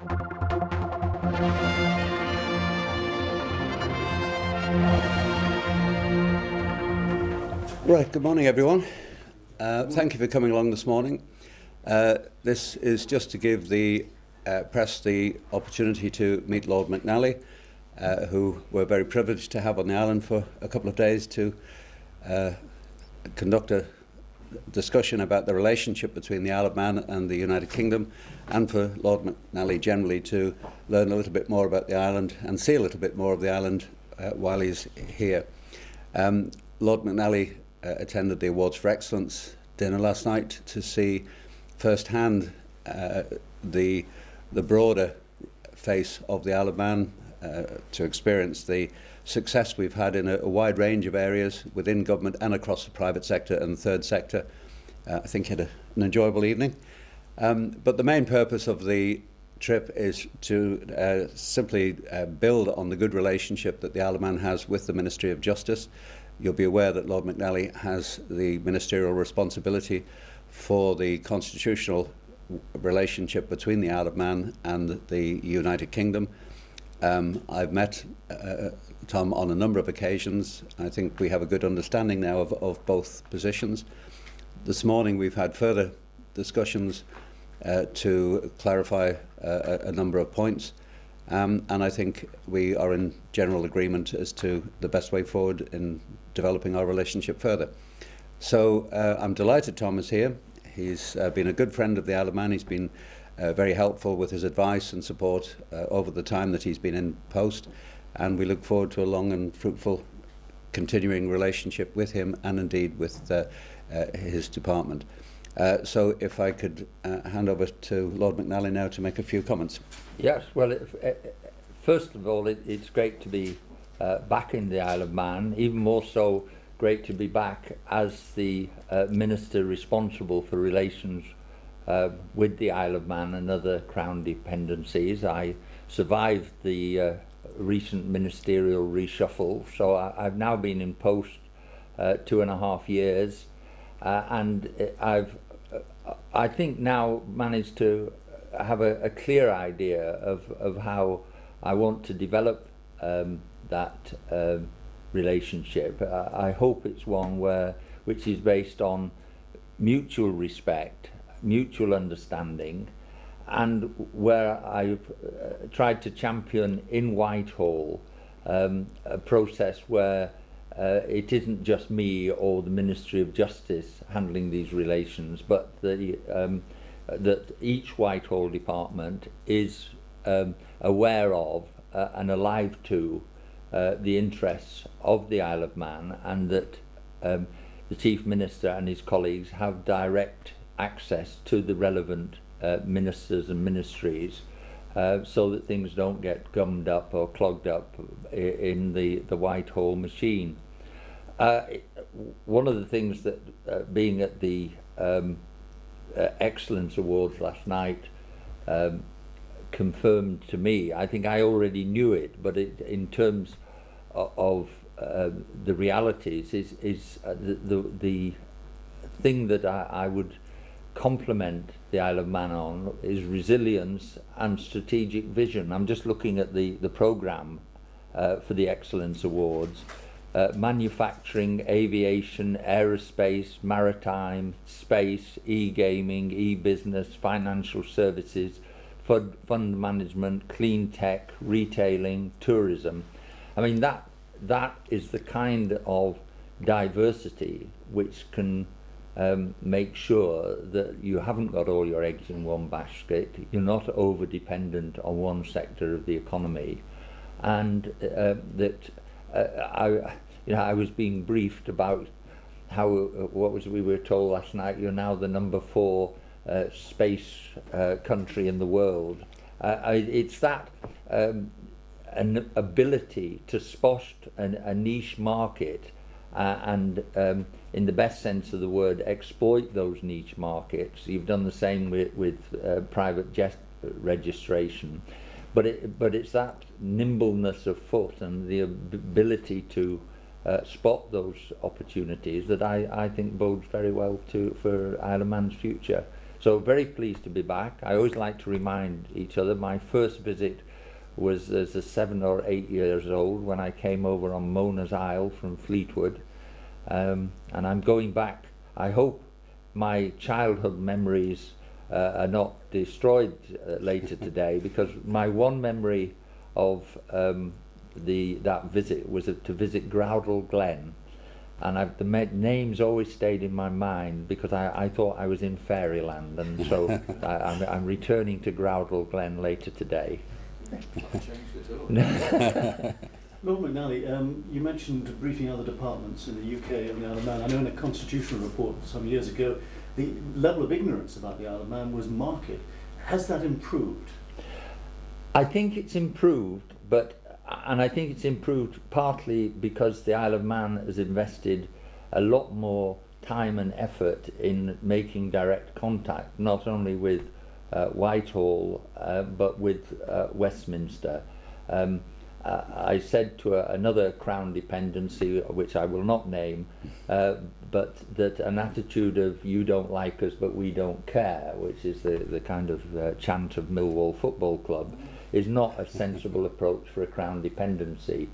Right, good morning everyone. Thank you for coming along this morning. This is just to give the press the opportunity to meet Lord McNally, who we're very privileged to have on the island for a couple of days to conduct a discussion about the relationship between the Isle of Man and the United Kingdom, and for Lord McNally generally to learn a little bit more about the island and see a little bit more of the island while he's here. Lord McNally attended the Awards for Excellence dinner last night to see firsthand the broader face of the Isle of Man, to experience the success we've had in a wide range of areas within government and across the private sector and the third sector. I think he had an enjoyable evening. But the main purpose of the trip is to simply build on the good relationship that the Isle of Man has with the Ministry of Justice. You'll be aware that Lord McNally has the ministerial responsibility for the constitutional relationship between the Isle of Man and the United Kingdom. I've met Tom on a number of occasions. I think we have a good understanding now of both positions. This morning we've had further discussions to clarify a number of points. And I think we are in general agreement as to the best way forward in developing our relationship further. So I'm delighted Tom is here. He's been a good friend of the Isle of Man. He's been very helpful with his advice and support over the time that he's been in post. And we look forward to a long and fruitful continuing relationship with him and indeed with his department. So if I could hand over to Lord McNally now to make a few comments. Yes, well, first of all, it's great to be back in the Isle of Man, even more so great to be back as the Minister responsible for relations with the Isle of Man and other Crown Dependencies. I survived the recent ministerial reshuffle, so I've now been in post 2.5 years, and I think now managed to have a clear idea of how I want to develop that relationship. I hope it's one which is based on mutual respect, mutual understanding, and where I've tried to champion in Whitehall a process where it isn't just me or the Ministry of Justice handling these relations, but that each Whitehall department is aware of and alive to the interests of the Isle of Man, and that the Chief Minister and his colleagues have direct access to the relevant ministers and ministries, so that things don't get gummed up or clogged up in the Whitehall machine. One of the things that being at the Excellence Awards last night confirmed to me, I think I already knew it, but in terms of the realities is the thing that I would compliment the Isle of Man on is resilience and strategic vision. I'm just looking at the programme for the Excellence Awards. Manufacturing, aviation, aerospace, maritime, space, e-gaming, e-business, financial services, fund management, clean tech, retailing, tourism. I mean, that is the kind of diversity which can make sure that you haven't got all your eggs in one basket, you're not over dependent on one sector of the economy, and that I was being briefed about how we were told last night, you're now the number 4 space country in the world. It's that an ability to spot a niche market and in the best sense of the word exploit those niche markets. You've done the same with private jet registration, but it's that nimbleness of foot and the ability to spot those opportunities that I think bodes very well for Isle of Man's future. So very pleased to be back. I always like to remind each other, my first visit was as a 7 or 8 years old when I came over on Mona's Isle from Fleetwood. And I'm going back. I hope my childhood memories are not destroyed later today, because my one memory of that visit was to visit Groudle Glen, and the names always stayed in my mind because I thought I was in fairyland, and so I'm returning to Groudle Glen later today. Lord McNally, you mentioned briefing other departments in the UK on the Isle of Man. I know in a constitutional report some years ago, the level of ignorance about the Isle of Man was marked. Has that improved? I think it's improved, and I think it's improved partly because the Isle of Man has invested a lot more time and effort in making direct contact, not only with Whitehall, but with Westminster. I said to another Crown dependency, which I will not name, but that an attitude of "you don't like us but we don't care," which is the kind of chant of Millwall Football Club, is not a sensible approach for a Crown dependency.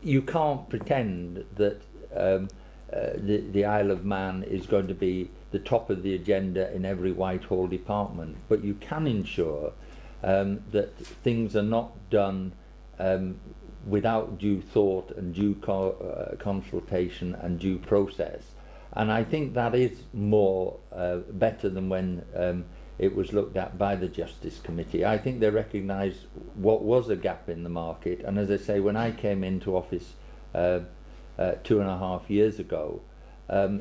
You can't pretend that the Isle of Man is going to be the top of the agenda in every Whitehall department, but you can ensure that things are not done without due thought and due consultation and due process. And I think that is more better than when it was looked at by the Justice Committee. I think they recognised what was a gap in the market, and as I say, when I came into office 2.5 years ago,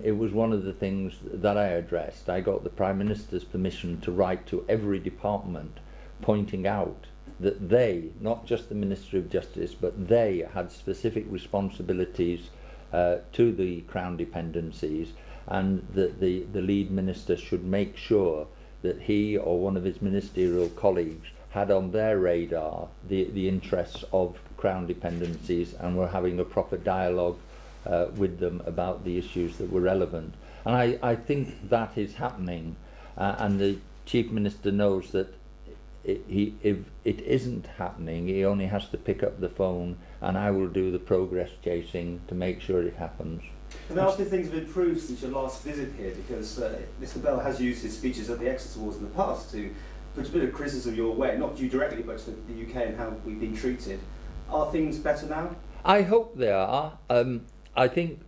it was one of the things that I addressed. I got the Prime Minister's permission to write to every department pointing out that they, not just the Ministry of Justice, but they had specific responsibilities to the Crown dependencies, and that the lead minister should make sure that he or one of his ministerial colleagues had on their radar the interests of Crown dependencies and were having a proper dialogue with them about the issues that were relevant. And I think that is happening, and the Chief Minister knows that if it isn't happening, he only has to pick up the phone, and I will do the progress chasing to make sure it happens. And how things have improved since your last visit here? Because Mr. Bell has used his speeches at the Exeter Awards in the past to put a bit of criticism your way, not you directly, but to the UK and how we've been treated. Are things better now? I hope they are. I think,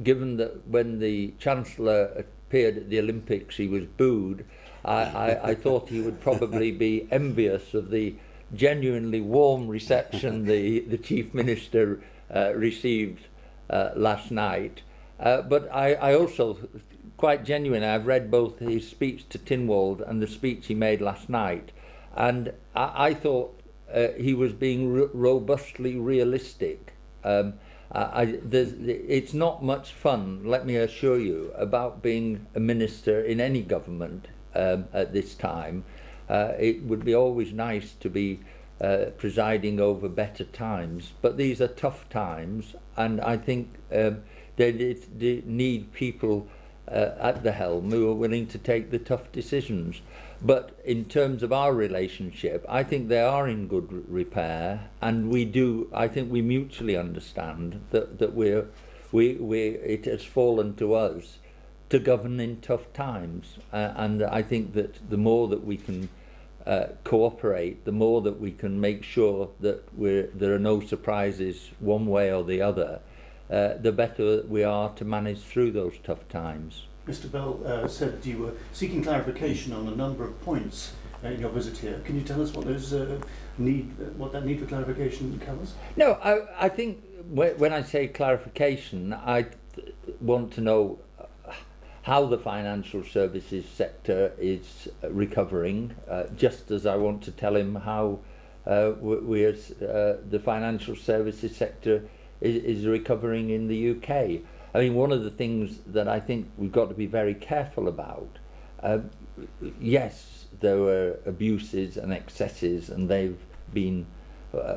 given that when the Chancellor appeared at the Olympics, he was booed, I thought he would probably be envious of the genuinely warm reception the Chief Minister received last night. But I also, quite genuine, I've read both his speech to Tynwald and the speech he made last night, and I thought he was being robustly realistic. It's not much fun, let me assure you, about being a minister in any government at this time. It would be always nice to be presiding over better times, but these are tough times, and I think they need people at the helm who are willing to take the tough decisions. But in terms of our relationship, I think they are in good repair, and I think we mutually understand that it has fallen to us to govern in tough times, and I think that the more that we can cooperate, the more that we can make sure that there are no surprises one way or the other, the better we are to manage through those tough times. Mr. Bell said you were seeking clarification on a number of points in your visit here. Can you tell us what that need for clarification covers? No, I think when I say clarification, I want to know how the financial services sector is recovering, just as I want to tell him how the financial services sector is recovering in the UK. I mean, one of the things that I think we've got to be very careful about, yes, there were abuses and excesses, and they've been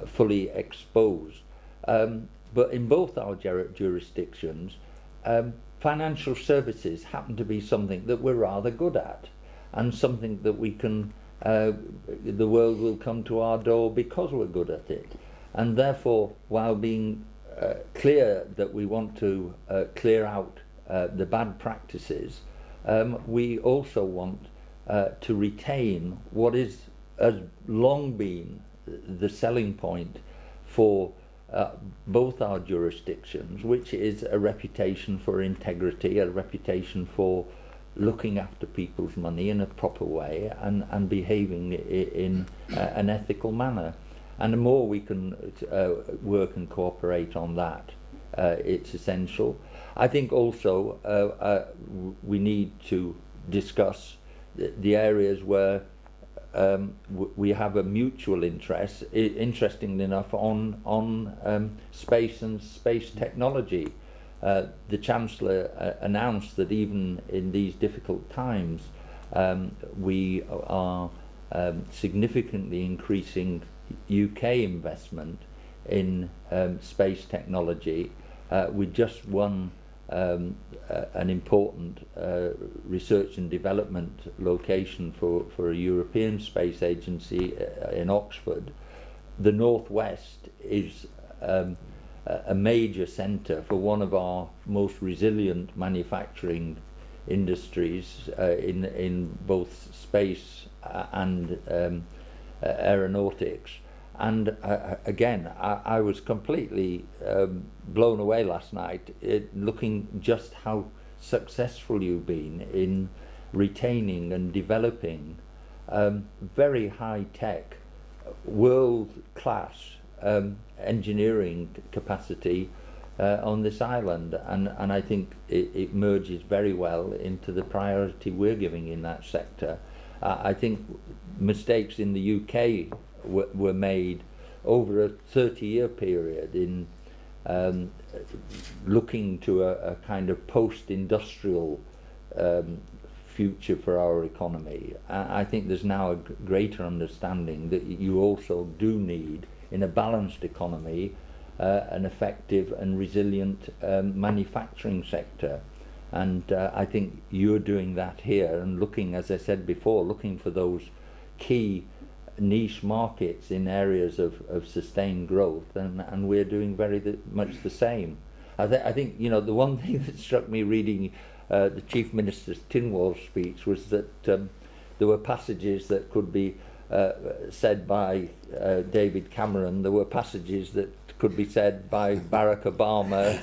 fully exposed. But in both our jurisdictions, financial services happen to be something that we're rather good at, and something that we can, the world will come to our door because we're good at it. And therefore, while being clear that we want to clear out the bad practices, we also want to retain what has long been the selling point for both our jurisdictions, which is a reputation for integrity, a reputation for looking after people's money in a proper way and behaving in an ethical manner. And the more we can work and cooperate on that, it's essential. I think also we need to discuss the areas where we have a mutual interest, interestingly enough, on space and space technology. The Chancellor announced that even in these difficult times, we are significantly increasing UK investment in space technology. We just won an important research and development location for a European space agency in Oxford. The Northwest is a major centre for one of our most resilient manufacturing industries in both space and aeronautics. And again, I was completely blown away last night looking just how successful you've been in retaining and developing very high-tech, world-class engineering capacity on this island. And I think it merges very well into the priority we're giving in that sector. I think mistakes in the UK were made over a 30-year period in looking to a kind of post-industrial future for our economy. I think there's now a greater understanding that you also do need, in a balanced economy, an effective and resilient manufacturing sector. And I think you're doing that here and looking, as I said before, looking for those key niche markets in areas of sustained growth, and we're doing very much the same. I think, you know, the one thing that struck me reading the Chief Minister's Tynwald speech was that there were passages that could be said by David Cameron, there were passages that could be said by Barack Obama.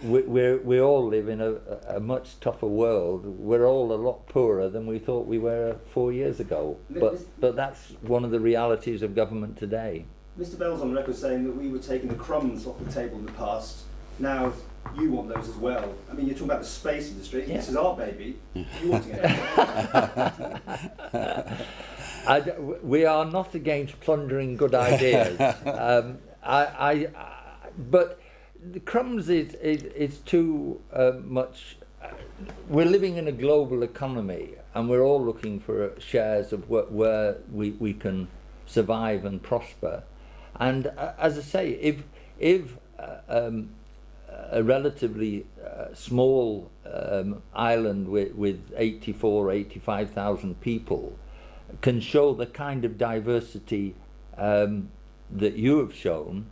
We all live in a much tougher world. We're all a lot poorer than we thought we were 4 years ago. But that's one of the realities of government today. Mr. Bell's on record saying that we were taking the crumbs off the table in the past. Now you want those as well. I mean, you're talking about the space industry. Yeah. This is our baby. You want to get it. We are not against plundering good ideas. But the crumbs is too much. We're living in a global economy, and we're all looking for shares of where we can survive and prosper. And as I say, if a relatively small island with 85,000 people can show the kind of diversity that you have shown,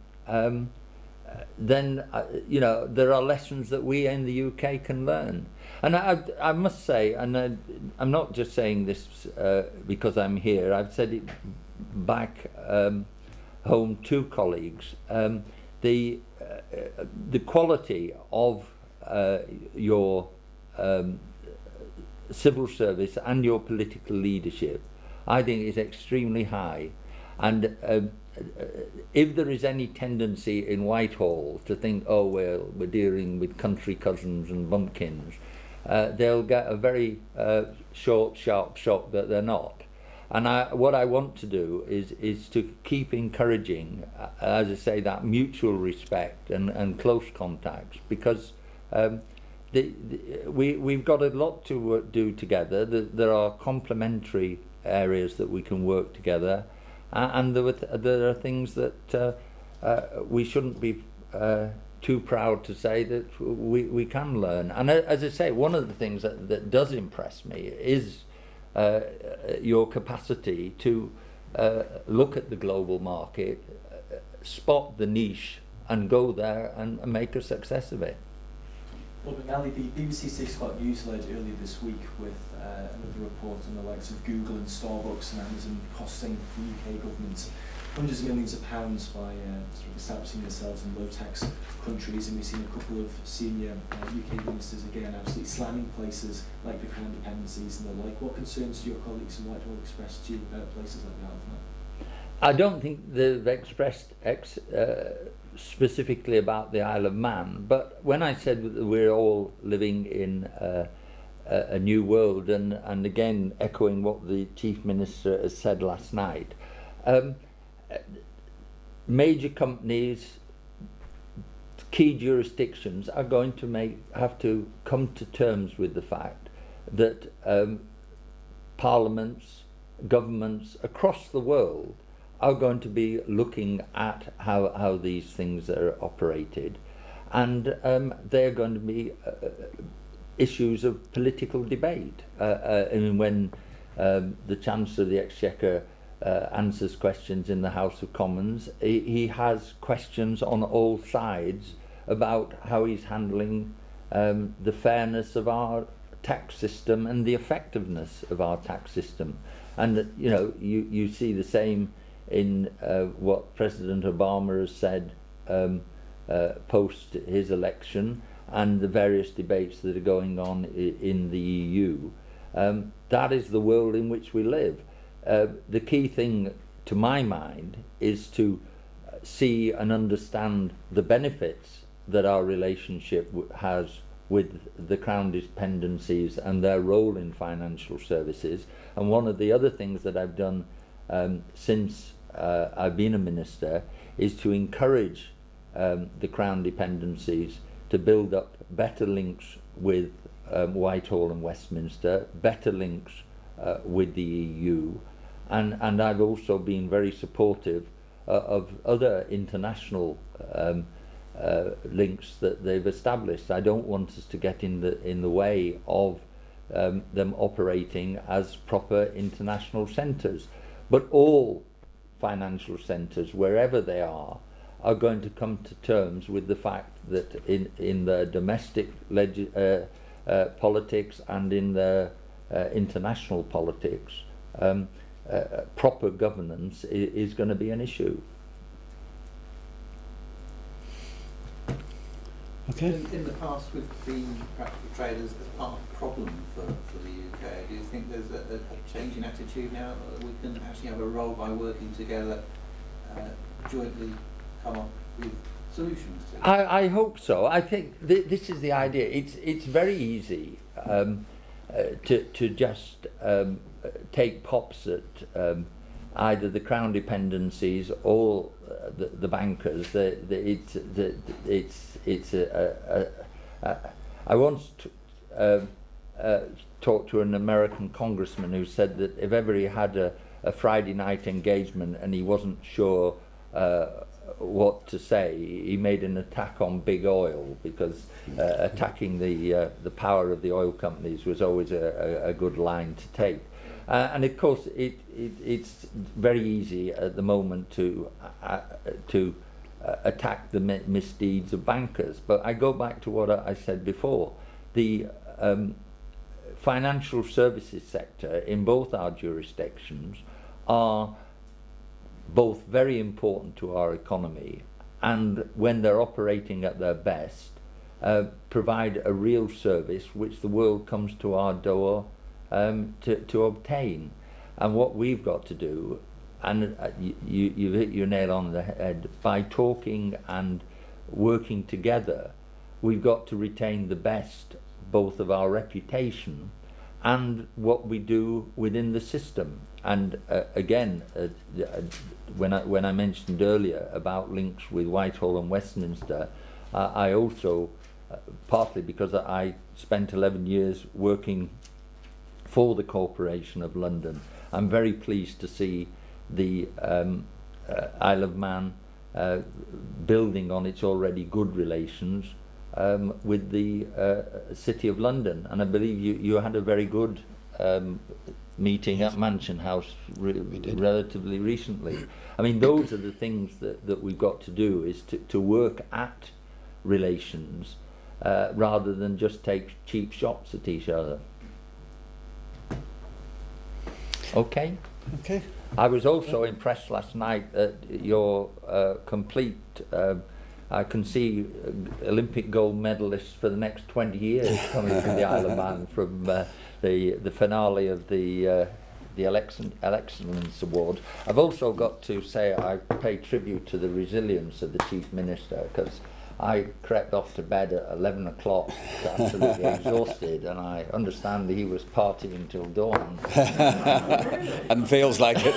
then you know, there are lessons that we in the UK can learn. And I must say, and I'm not just saying this because I'm here, I've said it back home to colleagues, the quality of your civil service and your political leadership, I think, is extremely high. And if there is any tendency in Whitehall to think, oh well, we're dealing with country cousins and bumpkins, they'll get a very short, sharp shock that they're not. And what I want to do is to keep encouraging, as I say, that mutual respect and close contacts, because we've got a lot to do together. There are complementary areas that we can work together, and there are things that we shouldn't be too proud to say that we can learn. And as I say, one of the things that does impress me is your capacity to look at the global market, spot the niche, and go there and make a success of it. Well, McNally, the BBC 6 O'Clock News led earlier this week with another report on the likes of Google and Starbucks and Amazon costing the UK government hundreds of millions of pounds by sort of establishing themselves in low-tax countries, and we've seen a couple of senior UK ministers again absolutely slamming places like the Crown Dependencies and the like. What concerns do your colleagues in Whitehall express to you about places like the Isle of Man? I don't think they've expressed specifically about the Isle of Man, but when I said that we're all living in a new world, and again echoing what the Chief Minister has said last night, major companies, key jurisdictions are going to have to come to terms with the fact that parliaments, governments across the world are going to be looking at how these things are operated, and they're going to be issues of political debate. And when the Chancellor of the Exchequer answers questions in the House of Commons, he has questions on all sides about how he's handling the fairness of our tax system and the effectiveness of our tax system. And you see the same in what President Obama has said post his election, and the various debates that are going on in the EU. That is the world in which we live. The key thing, to my mind, is to see and understand the benefits that our relationship has with the Crown Dependencies and their role in financial services. And one of the other things that I've done since I've been a minister is to encourage the Crown Dependencies to build up better links with Whitehall and Westminster, better links with the EU, and I've also been very supportive of other international links that they've established. I don't want us to get in the way of them operating as proper international centres, but all financial centres, wherever they are going to come to terms with the fact that in their domestic politics and in their international politics, proper governance is going to be an issue. Okay. In the past, we've been perhaps portrayed as part of the problem for the UK. Do you think there's a change in attitude now? We can actually have a role by working together, jointly come up with solutions to it? I hope so. I think this is the idea. It's very easy to just take pops at either the Crown Dependencies or the bankers. I once talked to an American congressman who said that if ever he had a Friday night engagement and he wasn't sure what to say, he made an attack on big oil, because attacking the power of the oil companies was always a good line to take. And of course, it's very easy at the moment to attack the misdeeds of bankers. But I go back to what I said before. The financial services sector in both our jurisdictions are both very important to our economy, and when they're operating at their best, provide a real service which the world comes to our door to obtain. And what we've got to do, and you've hit your nail on the head, by talking and working together, we've got to retain the best both of our reputation and what we do within the system. And again, when I mentioned earlier about links with Whitehall and Westminster, I also, partly because I spent 11 years working for the Corporation of London, I'm very pleased to see the Isle of Man building on its already good relations with the City of London. And I believe you had a very good meeting at Mansion House relatively recently. I mean, those are the things that we've got to do, is to work at relations rather than just take cheap shots at each other. Okay. Okay. I was also impressed last night at your complete, I can see Olympic gold medalists for the next 20 years coming to the Isle of Man from the finale of the Excellence Award. I've also got to say I pay tribute to the resilience of the Chief Minister, because I crept off to bed at 11 o'clock, absolutely exhausted, and I understand that he was partying till dawn. And feels like it.